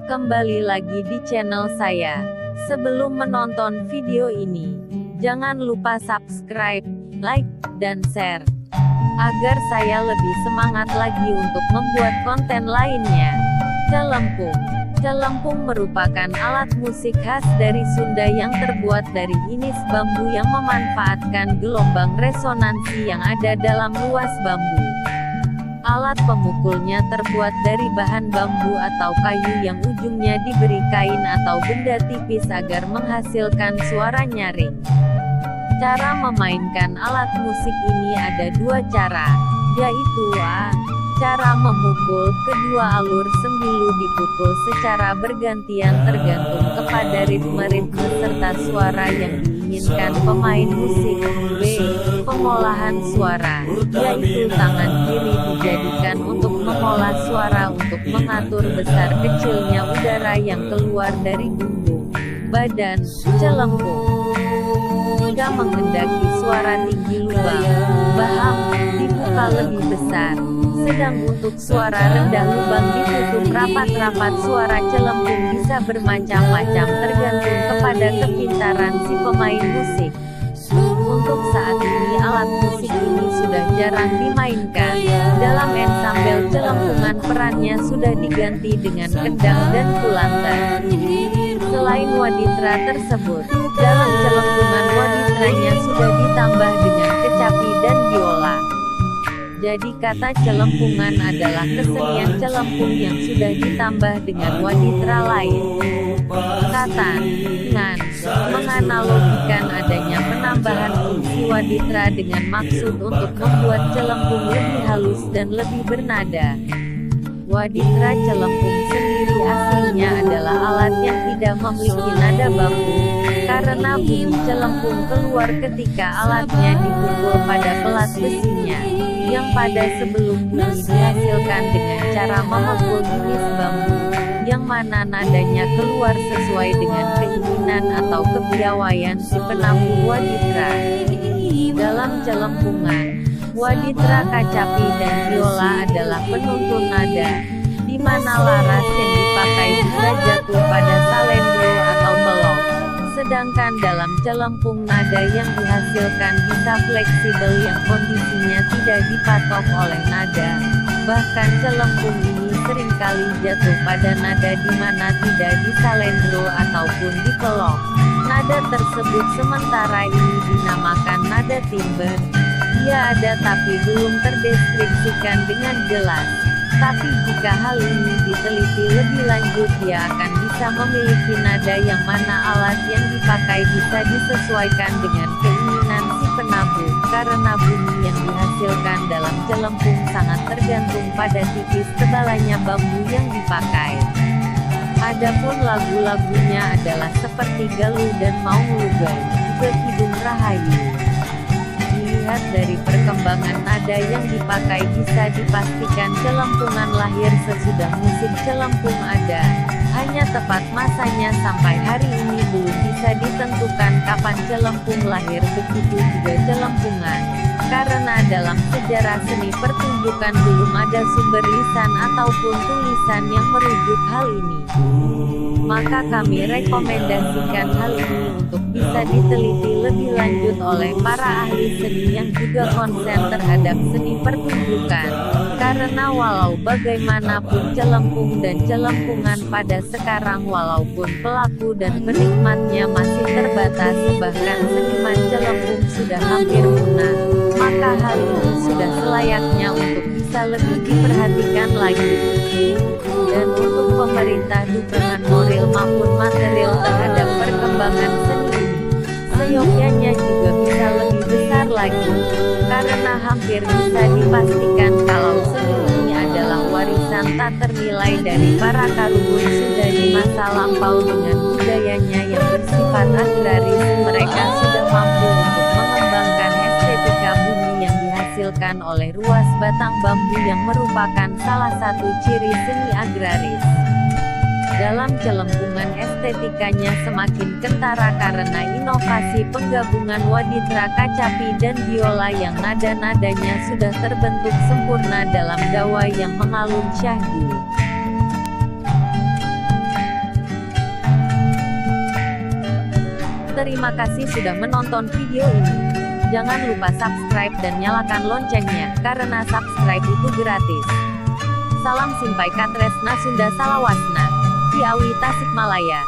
Kembali lagi di channel saya. Sebelum menonton video ini, jangan lupa subscribe, like, dan share, agar saya lebih semangat lagi untuk membuat konten lainnya. Celempung. Celempung merupakan alat musik khas dari Sunda yang terbuat dari jenis bambu yang memanfaatkan gelombang resonansi yang ada dalam luas bambu. Alat pemukulnya terbuat dari bahan bambu atau kayu yang ujungnya diberi kain atau benda tipis agar menghasilkan suara nyaring. Cara memainkan alat musik ini ada dua cara, yaitu a. Cara memukul, kedua alur sembilu dipukul secara bergantian tergantung kepada ritme serta suara yang diinginkan pemain musik. B. Pengolahan suara, yaitu tangan kiri dijadikan untuk mengolah suara untuk mengatur besar kecilnya udara yang keluar dari bumbu badan celempung. Jika menghendaki suara tinggi lubang baham dibuka lebih besar, sedang untuk suara rendah lubang ditutup rapat-rapat. Suara celempung bisa bermacam-macam tergantung kepada kepintaran si pemain musik. Untuk saat ini alat musik ini sudah jarang dimainkan. Dalam ensemble celempungan perannya sudah diganti dengan kendang dan kulanta. Selain waditra tersebut, dalam celempungan waditranya sudah ditambah dengan kecapi dan biola. Jadi kata celempungan adalah kesenian celempung yang sudah ditambah dengan waditra lain. Kata ngan menganalogikan adanya penambahan fungsi waditra dengan maksud untuk membuat celempung lebih halus dan lebih bernada. Waditra celempung sendiri aslinya adalah alat yang tidak memiliki nada bambu, karena bunyi celempung keluar ketika alatnya dipukul pada pelat besinya, yang pada sebelum bunyi dihasilkan dengan cara memukul jenis bambu, yang mana nadanya keluar sesuai dengan keinginan atau kepiawaian si penabuh waditra. Dalam celempungan, waditra, kacapi, dan biola adalah penuntun nada, di mana laras yang dipakai bisa jatuh pada salendro atau melok. Sedangkan dalam celempung nada yang dihasilkan bisa fleksibel yang kondisinya tidak dipatok oleh nada. Bahkan celempung ini seringkali jatuh pada nada di mana tidak di salendro ataupun di pelok. Nada tersebut sementara ini dinamakan nada timber. Ia ada tapi belum terdeskripsikan dengan jelas. Tapi jika hal ini diteliti lebih lanjut, dia akan bisa memiliki nada yang mana alat yang dipakai bisa disesuaikan dengan keinginan si penabuh, karena bunyi yang dihasilkan dalam celempung sangat tergantung pada tipis tebalannya bambu yang dipakai. Adapun lagu-lagunya adalah seperti Galuh dan Maung Lugai, juga Kidung Rahayu. Dilihat dari perkembangan nada yang dipakai bisa dipastikan celempungan lahir sesudah musik celempung ada. Hanya tepat masanya sampai hari ini belum bisa ditentukan kapan celempung lahir, begitu juga celempungan. Karena dalam sejarah seni pertunjukan belum ada sumber lisan ataupun tulisan yang merujuk hal ini. Maka kami rekomendasikan hal ini untuk bisa diteliti lebih lanjut oleh para ahli seni yang juga konsen terhadap seni pertunjukan. Karena walau bagaimanapun celempung dan celempungan pada sekarang, walaupun pelaku dan penikmatnya masih terbatas, bahkan seniman celempung sudah hampir punah, maka hal ini sudah selayaknya untuk bisa lebih diperhatikan lagi. Dan untuk pemerintah dukungan moral maupun material terhadap perkembangan seni ini, seyogyanya juga bisa lebih besar lagi, karena hampir bisa dipastikan kalau seni ini adalah warisan tak ternilai dari para karuhun Sunda di masa lampau. Dengan budayanya yang bersifat agraris, mereka sudah mampu untuk mengembangkan estetika bumi yang dihasilkan oleh ruas batang bambu yang merupakan salah satu ciri seni agraris. Dalam celempungan estetikanya semakin kentara karena inovasi penggabungan waditra, kacapi, dan biola yang nada-nadanya sudah terbentuk sempurna dalam dawa yang mengalun syahdu. Terima kasih sudah menonton video ini. Jangan lupa subscribe dan nyalakan loncengnya, karena subscribe itu gratis. Salam Simpai Katresna Sunda Salawasna, Ciawi Tasikmalaya.